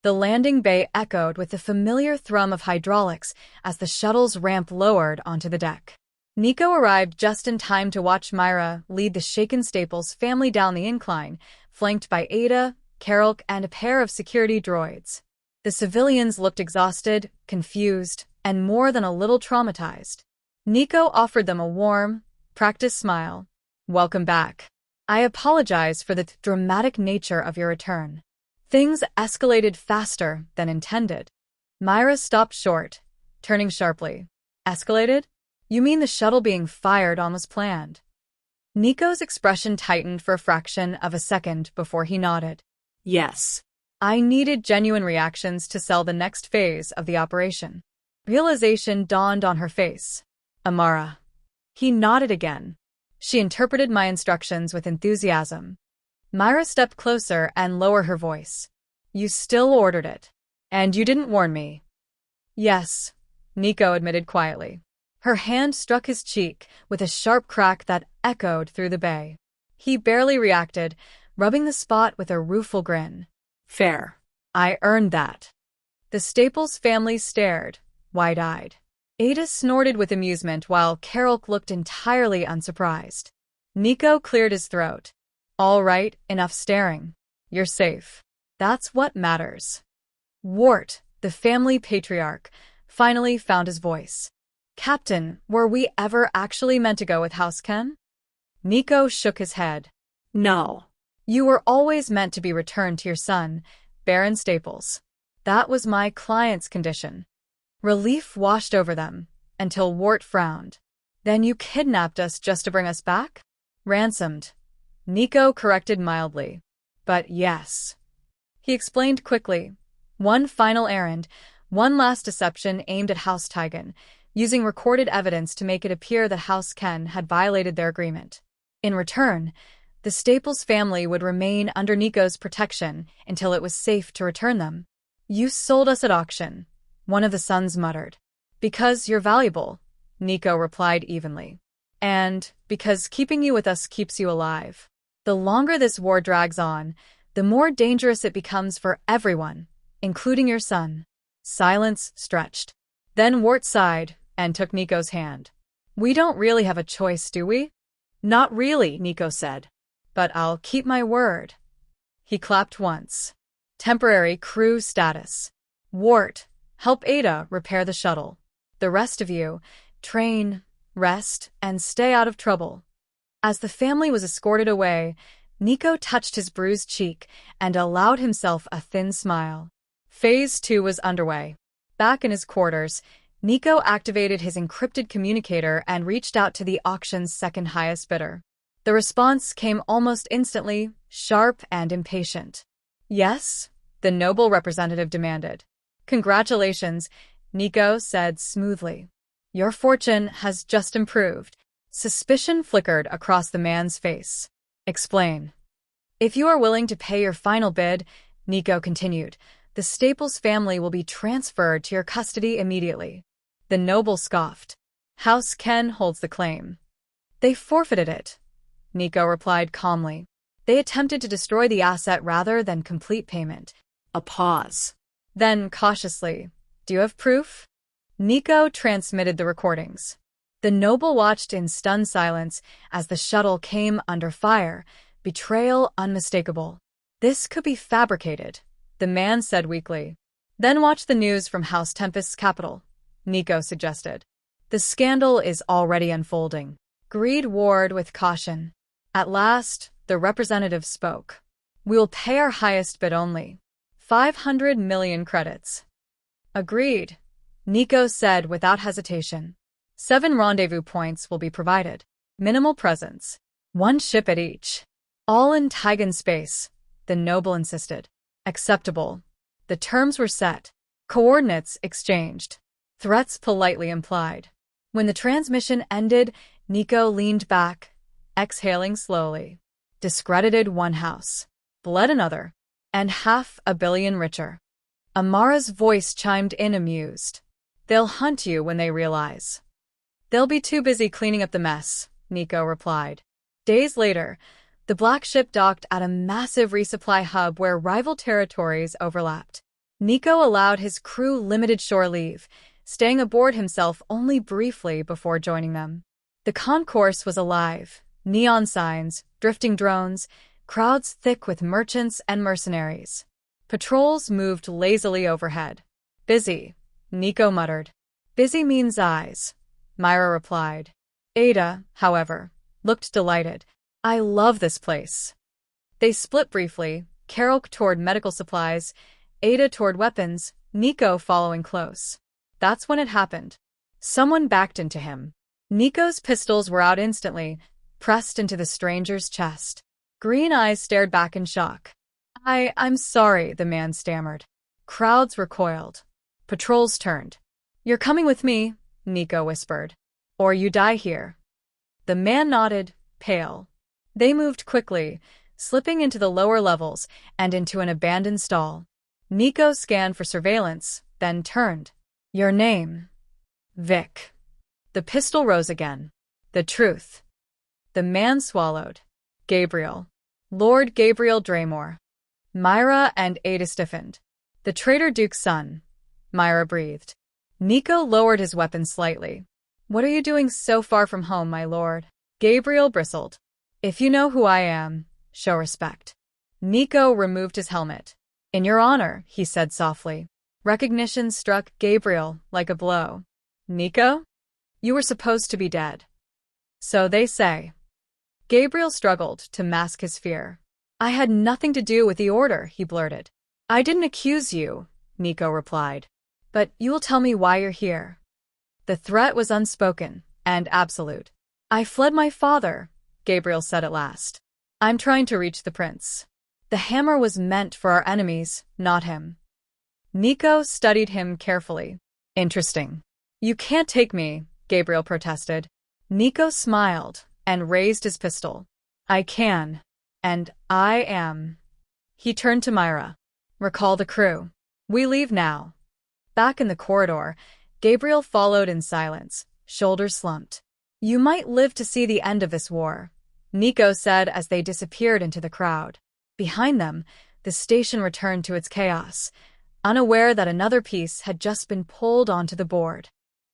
The landing bay echoed with the familiar thrum of hydraulics as the shuttle's ramp lowered onto the deck. Nico arrived just in time to watch Myra lead the shaken Staples family down the incline, flanked by Ada, Carol, and a pair of security droids. The civilians looked exhausted, confused, and more than a little traumatized. Nico offered them a warm, practiced smile. "Welcome back. I apologize for the dramatic nature of your return. Things escalated faster than intended." Myra stopped short, turning sharply. "Escalated? You mean the shuttle being fired on was planned?" Nico's expression tightened for a fraction of a second before he nodded. "Yes. I needed genuine reactions to sell the next phase of the operation." Realization dawned on her face. "Amara." He nodded again. She interpreted my instructions with enthusiasm. Myra stepped closer and lowered her voice. "You still ordered it. And you didn't warn me." "Yes," Nico admitted quietly. Her hand struck his cheek with a sharp crack that echoed through the bay. He barely reacted, rubbing the spot with a rueful grin. "Fair. I earned that." The Staples family stared, wide-eyed. Ada snorted with amusement while Carol looked entirely unsurprised. Nico cleared his throat. "All right, enough staring. You're safe. That's what matters." Wart, the family patriarch, finally found his voice. "Captain, were we ever actually meant to go with House Ken?" Nico shook his head. "No. You were always meant to be returned to your son, Baron Staples. That was my client's condition." Relief washed over them, until Wart frowned. "Then you kidnapped us just to bring us back?" "Ransomed," Nico corrected mildly. "But yes." He explained quickly. One final errand, one last deception aimed at House Tygan, using recorded evidence to make it appear that House Ken had violated their agreement. In return, the Staples family would remain under Nico's protection until it was safe to return them. "You sold us at auction," one of the sons muttered. "Because you're valuable," Nico replied evenly. "And because keeping you with us keeps you alive. The longer this war drags on, the more dangerous it becomes for everyone, including your son." Silence stretched. Then Wart sighed and took Nico's hand. "We don't really have a choice, do we?" "Not really," Nico said. "But I'll keep my word." He clapped once. "Temporary crew status. Wart, help Ada repair the shuttle. The rest of you, train, rest, and stay out of trouble." As the family was escorted away, Nico touched his bruised cheek and allowed himself a thin smile. Phase 2 was underway. Back in his quarters, Nico activated his encrypted communicator and reached out to the auction's second highest bidder. The response came almost instantly, sharp and impatient. "Yes?" the noble representative demanded. "Congratulations," Nico said smoothly. "Your fortune has just improved." Suspicion flickered across the man's face. "Explain." "If you are willing to pay your final bid," Nico continued, "the Staples family will be transferred to your custody immediately." The noble scoffed. "House Ken holds the claim." "They forfeited it," Nico replied calmly. "They attempted to destroy the asset rather than complete payment." A pause. Then, cautiously, "Do you have proof?" Nico transmitted the recordings. The noble watched in stunned silence as the shuttle came under fire, betrayal unmistakable. "This could be fabricated," the man said weakly. "Then watch the news from House Tempest's capital," Nico suggested. "The scandal is already unfolding." Greed warred with caution. At last, the representative spoke. "We will pay our highest bid only. 500 million credits." "Agreed," Nico said without hesitation. 7 rendezvous points will be provided. Minimal presence. 1 ship at each. All in Tygan space, the noble insisted. Acceptable. The terms were set. Coordinates exchanged. Threats politely implied. When the transmission ended, Nico leaned back, exhaling slowly. Discredited one house. Bled another. And 500 million richer. Amara's voice chimed in amused. "They'll hunt you when they realize." "They'll be too busy cleaning up the mess," Nico replied. Days later, the black ship docked at a massive resupply hub where rival territories overlapped. Nico allowed his crew limited shore leave, staying aboard himself only briefly before joining them. The concourse was alive. Neon signs, drifting drones, crowds thick with merchants and mercenaries. Patrols moved lazily overhead. Busy, Nico muttered. Busy means eyes, Myra replied. Ada, however, looked delighted. I love this place. They split briefly, Carol toward medical supplies, Ada toward weapons, Nico following close. That's when it happened. Someone backed into him. Nico's pistols were out instantly, pressed into the stranger's chest. Green eyes stared back in shock. I'm sorry, the man stammered. Crowds recoiled. Patrols turned. You're coming with me, Nico whispered. Or you die here. The man nodded, pale. They moved quickly, slipping into the lower levels and into an abandoned stall. Nico scanned for surveillance, then turned. Your name? Vic. The pistol rose again. The truth. The man swallowed. Gabriel. Lord Gabriel Draymore. Myra and Ada stiffened. The traitor Duke's son. Myra breathed. Nico lowered his weapon slightly. What are you doing so far from home, my lord? Gabriel bristled. If you know who I am, show respect. Nico removed his helmet. In your honor, he said softly. Recognition struck Gabriel like a blow. Nico? You were supposed to be dead. So they say. Gabriel struggled to mask his fear. I had nothing to do with the order, he blurted. I didn't accuse you, Nico replied. But you will tell me why you're here. The threat was unspoken and absolute. I fled my father, Gabriel said at last. I'm trying to reach the prince. The hammer was meant for our enemies, not him. Nico studied him carefully. Interesting. You can't take me, Gabriel protested. Nico smiled and raised his pistol. I can. And I am. He turned to Myra. Recall the crew. We leave now. Back in the corridor, Gabriel followed in silence, shoulders slumped. You might live to see the end of this war, Nico said as they disappeared into the crowd. Behind them, the station returned to its chaos, unaware that another piece had just been pulled onto the board.